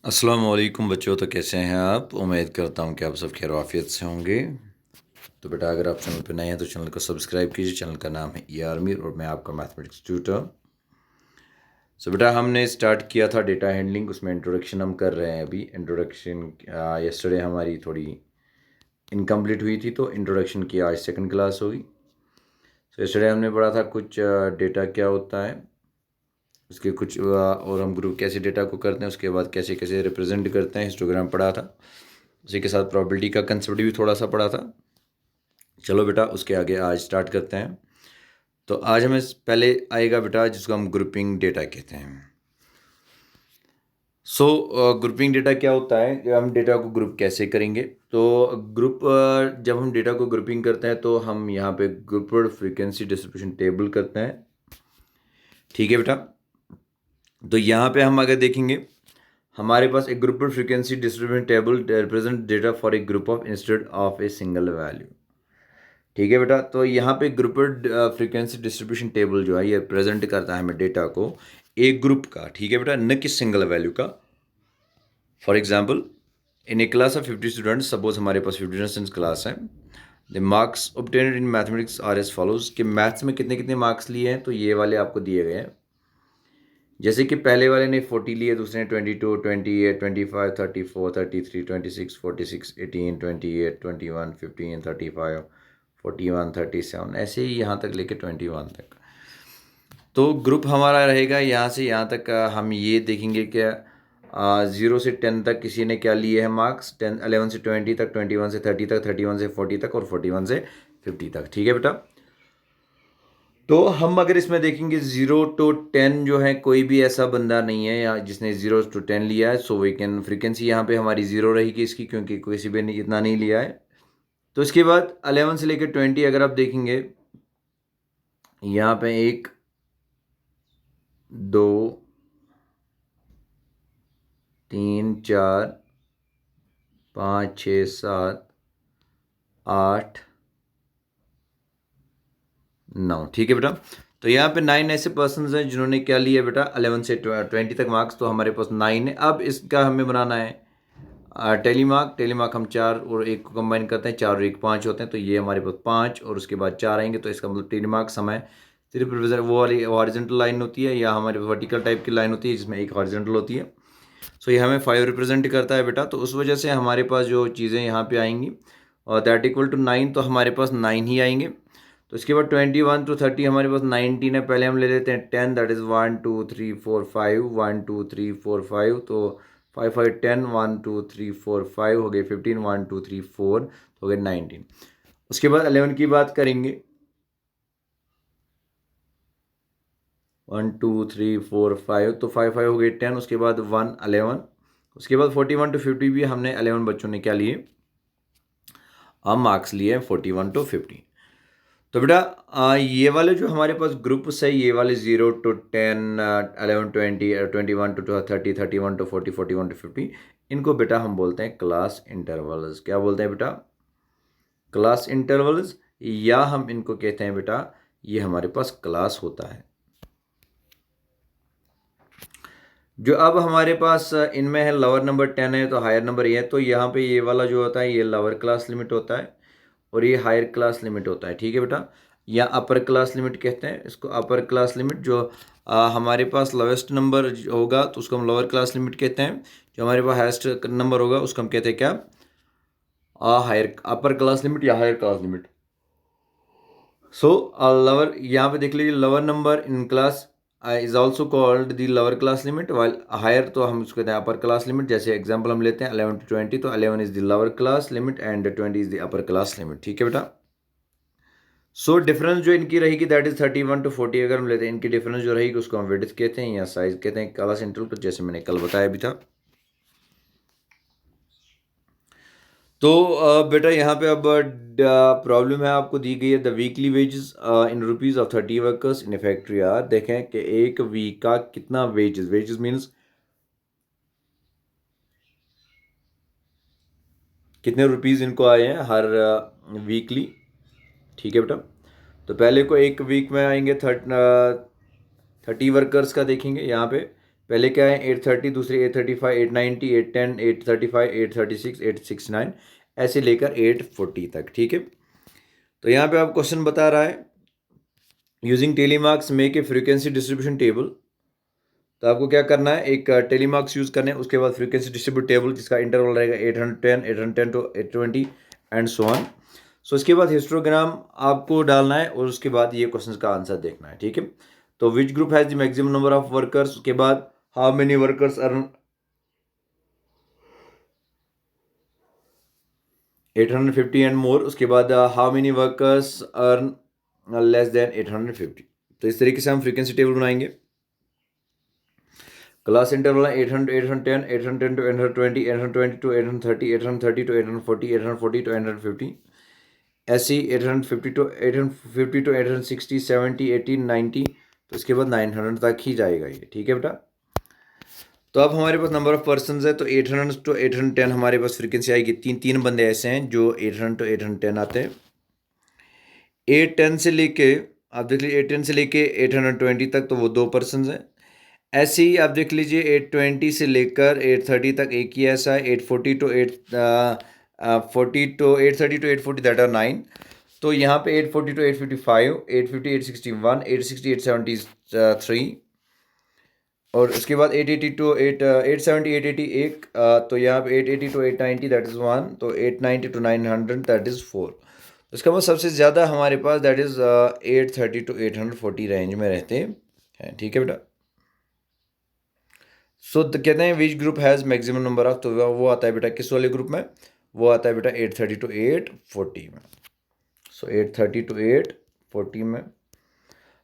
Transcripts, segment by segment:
अस्सलाम वालेकुम बच्चों। तो कैसे हैं आप? उम्मीद करता हूं कि आप सब खैर आफियत से होंगे। तो बेटा, अगर आप चैनल पर नए हैं तो चैनल को सब्सक्राइब कीजिए। चैनल का नाम है आर्मी और मैं आपका मैथमेटिक्स ट्यूटर। सो बेटा, हमने स्टार्ट किया था डेटा हैंडलिंग, उसमें इंट्रोडक्शन हम कर रहे हैं अभी। इंट्रोडक्शन यस्टरडे हमारी थोड़ी इनकम्प्लीट हुई थी, तो इंट्रोडक्शन की आज सेकंड क्लास होगी। सो यस्टरडे हमने पढ़ा था कुछ डेटा क्या होता है, उसके कुछ और हम ग्रुप कैसे डेटा को करते हैं, उसके बाद कैसे कैसे रिप्रेजेंट करते हैं, हिस्टोग्राम पढ़ा था। उसी के साथ प्रॉबिलिटी का कंसेप्ट भी थोड़ा सा पढ़ा था। चलो बेटा, उसके आगे आज स्टार्ट करते हैं। तो आज हमें पहले आएगा बेटा जिसको हम ग्रुपिंग डेटा कहते हैं। सो ग्रुपिंग डेटा क्या होता है, कि हम डेटा को ग्रुप कैसे करेंगे। तो ग्रुप जब हम डेटा को ग्रुपिंग करते हैं तो हम यहाँ पे ग्रुपड फ्रीक्वेंसी डिस्ट्रीब्यूशन टेबल करते हैं। ठीक है बेटा। तो यहाँ पे हम अगर देखेंगे, हमारे पास एक grouped frequency distribution table represent data for a group of instead of a single value. ठीक है बेटा। तो यहाँ पे ग्रुपड फ्रीक्वेंसी डिस्ट्रीब्यूशन टेबल जो है ये प्रेजेंट करता है हमें डेटा को एक ग्रुप का। ठीक है बेटा, न कि सिंगल वैल्यू का। For example, in a class of 50 students, suppose हमारे पास 50 स्टूडेंट्स क्लास है। The marks obtained in mathematics are as follows, कि मैथ्स में कितने कितने मार्क्स लिए हैं, तो ये वाले आपको दिए गए हैं। जैसे कि पहले वाले ने 40 लिए, दूसरे ने 22, 28, 25, 34, 33, 26, 46, 18, 28, 21, 15, 35, 41, 37, ऐसे ही यहाँ तक लेके 21 तक। तो ग्रुप हमारा रहेगा यहाँ से यहाँ तक। हम ये देखेंगे कि 0 से 10 तक किसी ने क्या लिए हैं मार्क्स, 10 11 से 20 तक, 21 से 30 तक, 31 से 40 तक और 41 से 50 तक। ठीक है बेटा। तो हम अगर इसमें देखेंगे 0 to 10 जो है, कोई भी ऐसा बंदा नहीं है या जिसने 0 to 10 लिया है। सो वी कैन फ्रीक्वेंसी यहाँ पे हमारी 0 रहेगी इसकी, क्योंकि किसी भी ने इतना नहीं लिया है। तो इसके बाद 11 से लेकर 20 अगर आप देखेंगे, यहाँ पे 1 2 3 4 5 6 7 8 9। ठीक है बेटा। तो यहाँ पे 9 ऐसे पर्सन हैं जिन्होंने क्या लिया बेटा, 11 से 20 तक मार्क्स। तो हमारे पास 9 है। अब इसका हमें बनाना है टेलीमार्क। टेलीमार्क हम 4 और 1 को कंबाइन करते हैं, 4 और 1 5 होते हैं, तो ये हमारे पास 5 और उसके बाद 4 आएंगे। तो इसका मतलब टेलीमार्क्स हमें सिर्फ वो वाली हॉरिजॉन्टल लाइन होती है या हमारे वर्टिकल टाइप की लाइन होती है जिसमें एक हॉरिजॉन्टल होती है। सो ये हमें 5 रिप्रेजेंट करता है बेटा। तो उस वजह से हमारे पास जो चीज़ें यहाँ पे आएंगी और दैट इक्वल टू 9, तो हमारे पास 9 ही आएंगे। तो इसके बाद 21 to 30 हमारे पास 19 है। पहले हम ले लेते हैं 10, दैट इज़ 1 2 3 4 5, 1 2 3 4 5, तो 5 5 10, 1 2 3 4 5 हो गए 15, 1 2 3 4 हो गए 19। उसके बाद 11 की बात करेंगे, 1 2 3 4 5, तो 5 5 हो गए 10। उसके बाद 1 11। उसके बाद 41 to 50 भी हमने 11 बच्चों ने क्या लिए, हम मार्क्स लिए 41 to 50। तो बेटा ये वाले जो हमारे पास ग्रुप्स है, ये वाले 0 to 10, 11 20, 21 to 30, 31 to 40, 41 to 50, इनको बेटा हम बोलते हैं क्लास इंटरवल्स। क्या बोलते हैं बेटा? Class intervals. या हम इनको कहते हैं बेटा, ये हमारे पास क्लास होता है। जो अब हमारे पास इनमें है लोअर नंबर 10 है तो हायर नंबर ये है। तो यहाँ पे ये वाला जो होता है ये लोअर क्लास लिमिट होता है और ये हायर क्लास लिमिट होता है। ठीक है बेटा। या अपर क्लास लिमिट कहते हैं इसको। अपर क्लास लिमिट जो हमारे पास लोवेस्ट नंबर होगा तो उसको हम लोअर क्लास लिमिट कहते हैं। जो हमारे पास हाईएस्ट नंबर होगा उसको हम कहते हैं क्या, हायर अपर क्लास लिमिट या higher class limit. So lower, यहाँ पे देख लीजिए, lower number in class is also called the lower class limit, while higher तो हम उसको कहते हैं अपर क्लास लिमिट। जैसे एग्जांपल हम लेते हैं 11 to 20, तो 11 is the lower class limit and 20 is the upper class limit. ठीक है बेटा। सो डिफरेंस जो इनकी रहेगी दैट इज 31 to 40। अगर हम लेते हैं इनकी डिफरेंस जो रहेगी उसको हम विड्थ कहते हैं या साइज कहते हैं, क्लास इंटरवल को, जैसे मैंने कल बताया भी था। तो बेटा यहाँ पे अब प्रॉब्लम है आपको दी गई है, the weekly wages in rupees of 30 workers in a factory are. देखें कि एक वीक का कितना वेजेस, वेजेस मीन्स कितने रुपीज़ इनको आए हैं हर वीकली। ठीक है बेटा। तो पहले को एक वीक में आएंगे 30 वर्कर्स का देखेंगे यहाँ पे पहले क्या है 830, दूसरे 835, 890, 810, 835, 836, 869, ऐसे लेकर 840 तक। ठीक है, तो यहाँ पे आप क्वेश्चन बता रहा है using telemarks make a frequency distribution table. तो आपको क्या करना है, एक टेलीमार्क्स यूज़ करने, उसके बाद फ्रीक्वेंसी डिस्ट्रीब्यूट टेबल जिसका इंटरवल रहेगा 810, 810 टू 820 एंड सो ऑन। सो इसके बाद हिस्टोग्राम आपको डालना है और उसके बाद ये क्वेश्चन का आंसर देखना है। ठीक है, तो which group has the maximum number of workers, उसके बाद how many workers earn 850 and more, उसके बाद how many workers earn less than 850। तो इस तरीके से हम फ्रीक्वेंसी टेबल बनाएंगे। क्लास इंटरवल है 800, 810, 810 टू 820, 820 टू 830, 830 टू 840, 840 टू 850, ऐसे 850 टू 850 टू 860, 70, 80, 90, तो इसके बाद 900 तक ही जाएगा ये। ठीक है बेटा, तो अब हमारे पास नंबर ऑफ पर्सन है, तो 800 टू 810 हमारे पास फ्रीक्वेंसी आएगी। तीन बंदे ऐसे हैं जो 800 टू 810 आते हैं। 810 से लेके आप देख लीजिए 810 से लेके 820 तक, तो वो 2 पर्सन हैं। ऐसे ही आप देख लीजिए 820 से लेकर 830 तक एक ही ऐसा है। 840 to 840 to 830 to 840 that are 9। तो यहाँ पे 840 टू 855, 850, 861, 860, 873, और उसके बाद 880 टू 870, 880 एक, तो यहाँ पे 880 टू 890 दैट इज़ 1, तो 890 टू 900 दैट इज़ 4। इसका मतलब सबसे ज़्यादा हमारे पास दैट इज़ 830 टू 840 रेंज में रहते हैं। ठीक है बेटा, सो तो कहते हैं which group has maximum number of, तो वो आता है बेटा किस वाले ग्रुप में, वो आता है बेटा 830 टू 840 में। सो 830 टू 840 में।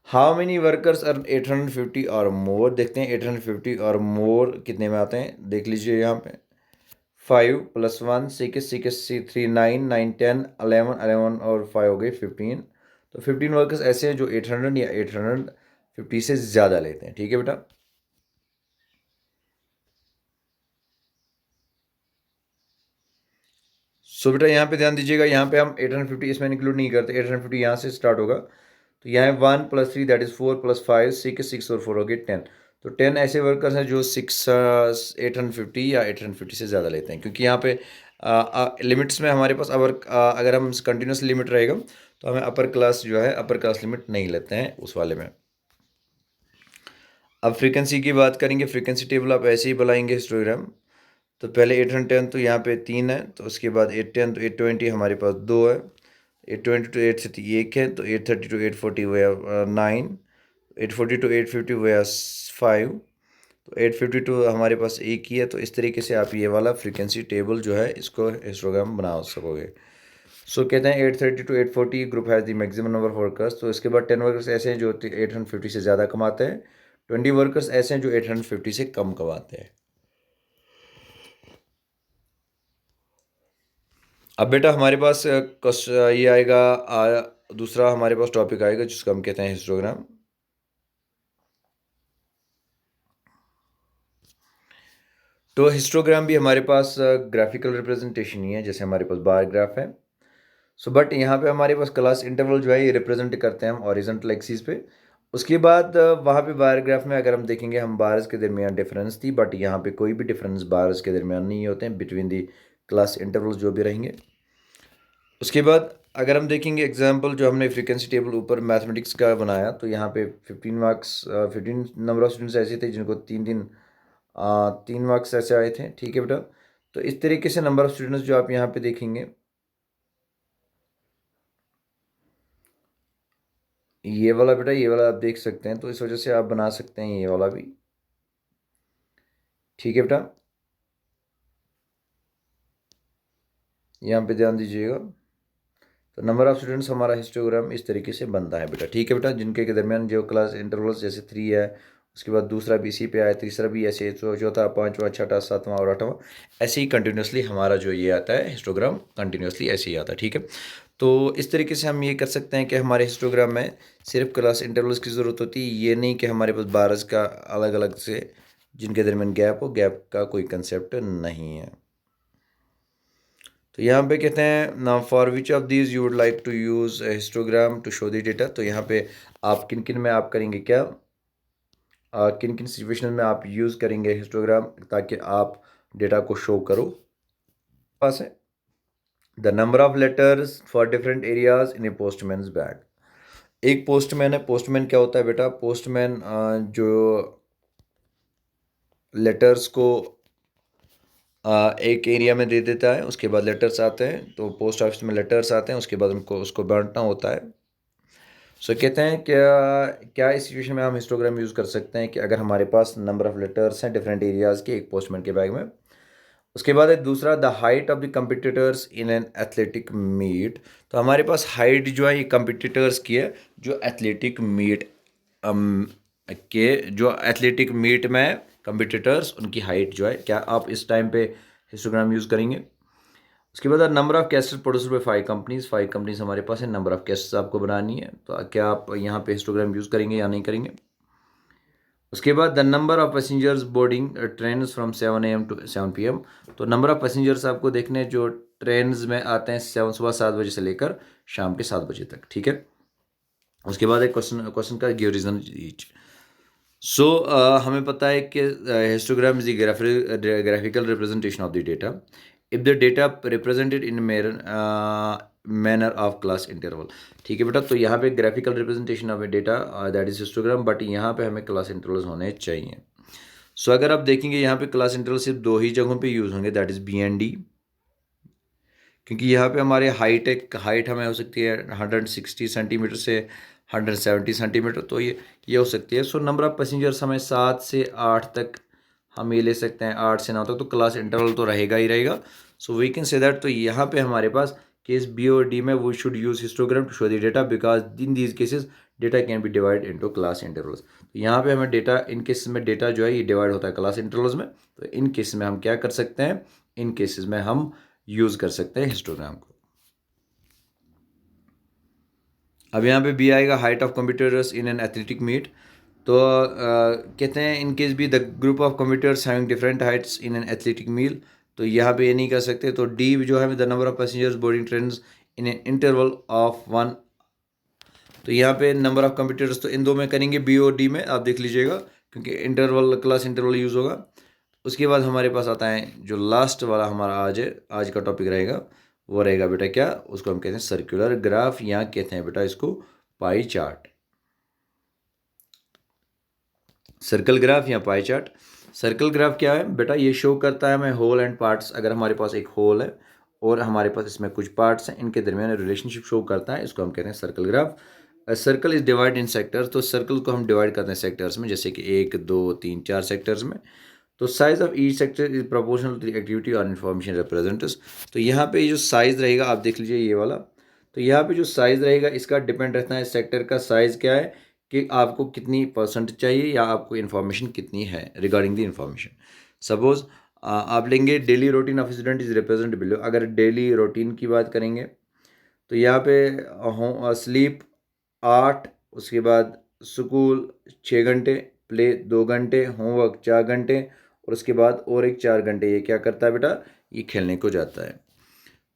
हाउ मेनी वर्कर्स आर 850 और मोर, देखते हैं 850 और मोर कितने में आते हैं, देख लीजिए यहाँ पे 5 + 1 6 6 3 9 9 10 11 11 और 5 हो गए 15। तो 15 वर्कर्स ऐसे हैं जो 800 या 850 से ज़्यादा लेते हैं। ठीक है बेटा, सो बेटा यहाँ पे ध्यान दीजिएगा, यहाँ पे हम 850 इसमें इंक्लूड नहीं करते। 850 यहाँ से स्टार्ट होगा, तो यहाँ 1 + 3 दैट इज़ 4 + 5 6 और 4 हो गए 10। तो 10 ऐसे वर्कर्स हैं जो 850 या 850 से ज़्यादा लेते हैं, क्योंकि यहाँ पे लिमिट्स में हमारे पास अगर हम कंटिन्यूस लिमिट रहेगा तो हमें अपर क्लास जो है अपर क्लास लिमिट नहीं लेते हैं उस वाले में। अब फ्रीक्वेंसी की बात करेंगे, फ्रीक्वेंसी टेबल आप ऐसे ही बनाएंगे हिस्टोग्राम। तो पहले 810, तो यहाँ पे 3 है, तो उसके बाद 810 तो 820 हमारे पास 2 है, 820 टू 830 1 है, तो 830 टू 840 वो है 9, 840 टू 850 वो है 5, तो 852 हमारे पास एक ही है। तो इस तरीके से आप ये वाला फ्रीक्वेंसी टेबल जो है इसको हिस्टोग्राम बना सकोगे। सो कहते हैं 830 to 840 group has the maximum number of workers. तो इसके बाद 10 वर्कर्स ऐसे हैं जो 850 से ज़्यादा कमाते हैं, 20 वर्कर्स ऐसे हैं जो 850 से कम कमाते हैं। अब बेटा हमारे पास ये आएगा, दूसरा हमारे पास टॉपिक आएगा जिसको हम कहते हैं हिस्टोग्राम। तो हिस्टोग्राम भी हमारे पास ग्राफिकल रिप्रेजेंटेशन ही है, जैसे हमारे पास बार ग्राफ है। सो बट यहाँ पे हमारे पास क्लास इंटरवल जो है ये रिप्रेजेंट करते हैं हम हॉरिजॉन्टल एक्सिस पे। उसके बाद वहाँ पे बार ग्राफ में अगर हम देखेंगे हम बार्स के दरमियान डिफरेंस थी, बट यहाँ पे कोई भी डिफरेंस बार्स के दरमियान नहीं होते हैं बिटवीन दी क्लास इंटरवल्स जो भी रहेंगे। उसके बाद अगर हम देखेंगे एग्जांपल जो हमने फ्रीक्वेंसी टेबल ऊपर मैथमेटिक्स का बनाया, तो यहाँ पे 15 मार्क्स 15 नंबर ऑफ स्टूडेंट्स ऐसे थे जिनको 3 मार्क्स ऐसे आए थे। ठीक है बेटा, तो इस तरीके से नंबर ऑफ स्टूडेंट्स जो आप यहाँ पे देखेंगे, ये वाला बेटा ये वाला आप देख सकते हैं, तो इस वजह से आप बना सकते हैं ये वाला भी। ठीक है बेटा, यहाँ पे ध्यान दीजिएगा। तो नंबर ऑफ स्टूडेंट्स हमारा हिस्टोग्राम इस तरीके से बनता है बेटा। ठीक है बेटा, जिनके के दरमियान जो क्लास इंटरवल्स जैसे 3 है, उसके बाद दूसरा भी इसी पे आया, तीसरा भी ऐसे, चौथा, पाँचवा, छठा, सातवां और आठवां, ऐसे ही कंटिन्यूसली हमारा जो ये आता है हिस्टोग्राम कंटिन्यूसली ऐसे ही आता है। ठीक है, तो इस तरीके से हम ये कर सकते हैं कि हमारे हिस्टोग्राम में सिर्फ क्लास इंटरवल्स की ज़रूरत होती है, ये नहीं कि हमारे पास बारस का अलग अलग से जिनके दरमियान गैप हो, गैप का कोई कंसेप्ट नहीं है। तो यहाँ पे कहते हैं ना for which of these you would like to use histogram to show the data. तो यहाँ पे आप किन किन में आप करेंगे क्या, किन किन सिचुएशन में आप यूज़ करेंगे हिस्टोग्राम ताकि आप डेटा को शो करो पास है। The number of letters for different areas in a postman's bag. एक पोस्टमैन है। पोस्टमैन क्या होता है बेटा? पोस्टमैन जो लेटर्स को एक एरिया में दे देता है, उसके बाद लेटर्स आते हैं, तो पोस्ट ऑफिस में लेटर्स आते हैं, उसके बाद उनको उसको बांटना होता है। सो कहते हैं क्या क्या इस सिचुएशन में हम हिस्टोग्राम यूज़ कर सकते हैं कि अगर हमारे पास नंबर ऑफ लेटर्स हैं डिफरेंट एरियाज़ के एक पोस्टमैन के बैग में। उसके बाद है दूसरा, the height of the competitors in an athletic meet. तो हमारे पास हाइट जो है ये कंपिटिटर्स की है, जो एथलेटिक मीट के जो एथलेटिक मीट में कंपिटिटर्स उनकी हाइट जो है, क्या आप इस टाइम पे हिस्टोग्राम यूज़ करेंगे? उसके बाद number of cassettes produced by 5 companies हमारे पास है। नंबर ऑफ कैसेट्स आपको बनानी है, तो क्या आप यहाँ पे हिस्टोग्राम यूज़ करेंगे या नहीं करेंगे? उसके बाद the number of passengers boarding trains from 7 AM to 7 PM। तो नंबर ऑफ पैसेंजर्स आपको देखने हैं जो ट्रेन्स में आते हैं सुबह 7 बजे से लेकर शाम के 7 बजे तक, ठीक है। उसके बाद एक क्वेश्चन का गिव रीजन ईच। सो हमें पता है कि histogram is graphical representation of the data if the data represented in manner of class interval. ठीक है बेटा, तो यहाँ पे graphical representation of A data that is histogram, but यहाँ पे हमें क्लास इंटरवल्स होने चाहिए। सो अगर आप देखेंगे यहाँ पे क्लास इंटरवल सिर्फ 2 ही जगहों पे यूज़ होंगे, दैट इज़ BND, क्योंकि यहाँ पे हमारे हाइट हमें हो सकती है 160 सेंटीमीटर से 170 सेंटीमीटर, तो ये हो सकती है। सो नंबर ऑफ पैसेंजर्स हमें 7 से 8 तक हम ये ले सकते हैं, 8 से 9 तक, तो क्लास इंटरवल तो रहेगा ही रहेगा। So we can say that, तो यहाँ पे हमारे पास केस B और D में we should use histogram to show the data because in these cases data can be divide into class intervals. तो यहाँ पे हमें डेटा, इन केसेस में डेटा जो है ये डिवाइड होता है क्लास इंटरवल्स में, तो इन केसेस में हम क्या कर सकते हैं, इन केसेस में हम यूज़ कर सकते हैं हिस्टोग्राम को। अब यहाँ पे बी आएगा height of computers in an athletic meet. तो कहते हैं in case B the group of computers having different heights in an athletic meal. तो यहाँ पे ये नहीं कर सकते। तो डी जो है the number of passengers boarding train in an interval of 1। तो यहाँ पे नंबर ऑफ कंप्यूटर्स तो इन दो में करेंगे, बी और डी में, आप देख लीजिएगा, क्योंकि इंटरवल क्लास इंटरवल यूज़ होगा। उसके बाद हमारे पास आता है जो लास्ट वाला हमारा आज का टॉपिक रहेगा, वो रहेगा बेटा क्या, उसको हम कहते हैं सर्कुलर ग्राफ, या कहते हैं बेटा इसको पाई चार्ट। सर्कल ग्राफ या पाई चार्ट। सर्कल ग्राफ क्या है बेटा? ये शो करता है हमें होल एंड पार्ट्स। अगर हमारे पास एक होल है और हमारे पास इसमें कुछ पार्ट्स हैं, इनके दरमियान रिलेशनशिप शो करता है, इसको हम कहते हैं circle graph. Circle is divide in sectors. तो सर्कल को हम डिवाइड करते हैं सेक्टर्स में, जैसे कि 1 2 3 4 सेक्टर्स में। तो size of each sector is proportional to the activity और इन्फॉर्मेशन रिप्रेजेंट्स। तो यहाँ पे जो साइज रहेगा, आप देख लीजिए ये वाला, तो यहाँ पे जो साइज रहेगा इसका डिपेंड रहता है सेक्टर का साइज क्या है, कि आपको कितनी परसेंट चाहिए या आपको इन्फॉर्मेशन कितनी है रिगार्डिंग द इन्फॉर्मेशन। सपोज आप लेंगे daily routine of student is represent below. अगर डेली रूटीन की बात करेंगे तो यहाँ पे स्लीप 8, उसके बाद स्कूल 6 घंटे, प्ले 2 घंटे, होमवर्क 4 घंटे, और उसके बाद और एक 4 घंटे ये क्या करता है बेटा, ये खेलने को जाता है।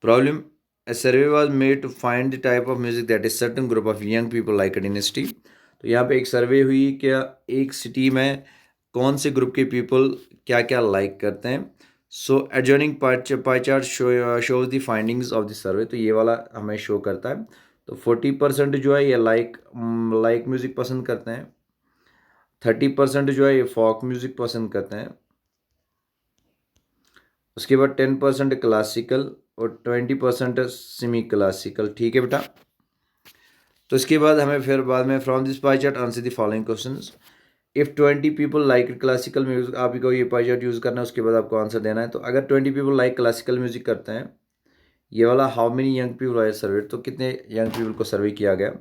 Problem, a survey was made to find the type of music that a certain group of young people like in a city। तो यहाँ पे एक सर्वे हुई कि एक सिटी में कौन से ग्रुप के पीपल क्या क्या लाइक करते हैं। So adjoining pie chart shows the findings of the survey. तो ये वाला हमें शो करता है। तो 40% जो है ये लाइक म्यूज़िक पसंद करते हैं, 30% जो है ये फॉक म्यूज़िक पसंद करते हैं, उसके बाद 10% क्लासिकल और 20% सेमी क्लासिकल। ठीक है बेटा, तो इसके बाद हमें फिर बाद में from this pie chart answer the following questions. If 20 people like classical music, आप ही को ये पाई चार्ट यूज़ करना है, उसके बाद आपको आंसर देना है। तो अगर 20 पीपल लाइक क्लासिकल म्यूजिक करते हैं, ये वाला how many young people are survey, तो कितने यंग पीपल को सर्वे किया गया।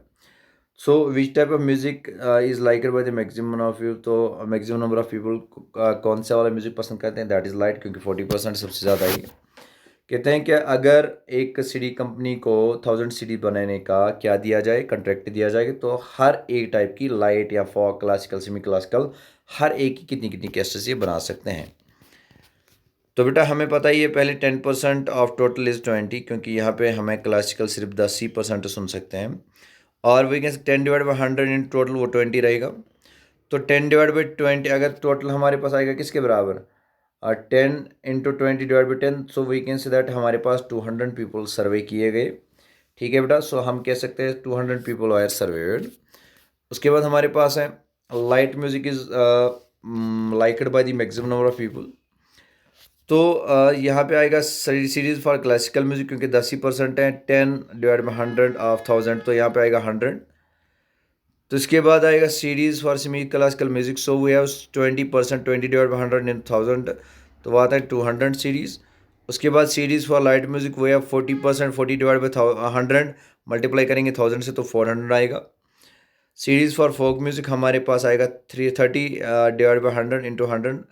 So which type of music is liked by the maximum of you. तो मैक्सिमम नंबर ऑफ पीपल कौन सा वाला म्यूजिक पसंद करते हैं, दैट इज़ लाइट, क्योंकि 40% सबसे ज़्यादा ही। कहते हैं कि अगर एक सीडी कंपनी को 1000 सीडी बनाने का क्या दिया जाए, कॉन्ट्रैक्ट दिया जाएगा, तो हर एक टाइप की लाइट या फॉक, क्लासिकल, सेमी क्लासिकल, हर एक की कितनी कितनी कैसेट्स ये बना सकते हैं। तो बेटा हमें पता ही है पहले 10% ऑफ टोटल इज़ 20, क्योंकि यहाँ पे हमें क्लासिकल सिर्फ 10% सुन सकते हैं, और we can 10 divide by 100 in total वो 20 रहेगा। तो 10/20 अगर टोटल हमारे पास आएगा किसके बराबर, 10 × 20 / 10, so we can say that हमारे पास 200 पीपल सर्वे किए गए। ठीक है बेटा, सो हम कह सकते हैं 200 पीपल आर सर्वेड। उसके बाद हमारे पास है light music is liked by the maximum number of people. तो यहाँ पे आएगा सीरीज फॉर क्लासिकल म्यूजिक, क्योंकि 10% है, 10/100 ऑफ 1000, तो यहाँ पे आएगा 100। तो इसके बाद आएगा series for semi classical music, so we have 20%, 20/100 in 1000, तो वो आता है 200 सीरीज। उसके बाद सीरीज फॉर लाइट म्यूजिक वो है 40%, 40/100 मल्टीप्लाई करेंगे 1000 से तो 400 आएगा। सीरीज फॉर फोक म्यूजिक हमारे पास आएगा 30/100 इंटू 100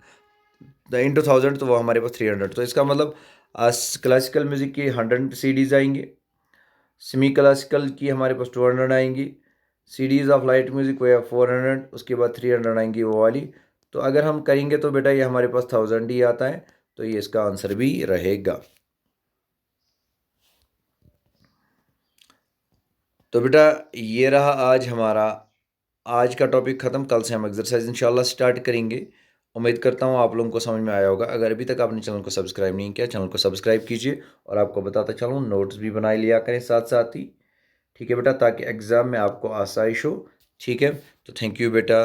इंटू 1000, तो वो हमारे पास 300। तो इसका मतलब क्लासिकल म्यूजिक की 100 सीडीज आएंगी, सेमी क्लासिकल की हमारे पास 200 आएंगी, सीडीज ऑफ लाइट म्यूजिक वो है 400, उसके बाद 300 आएंगी वो वाली। तो अगर हम करेंगे तो बेटा ये हमारे पास 1000 ही आता है, तो ये इसका आंसर भी रहेगा। तो बेटा ये रहा आज हमारा आज का टॉपिक ख़त्म। कल से हम एक्सरसाइज इंशाल्लाह स्टार्ट करेंगे। उम्मीद करता हूँ आप लोगों को समझ में आया होगा। अगर अभी तक आपने चैनल को सब्सक्राइब नहीं किया, चैनल को सब्सक्राइब कीजिए, और आपको बताता चलूँ नोट्स भी बना लिया करें साथ साथ ही। ठीक है बेटा, ताकि एग्ज़ाम में आपको आसाइश हो। ठीक है, तो थैंक यू बेटा।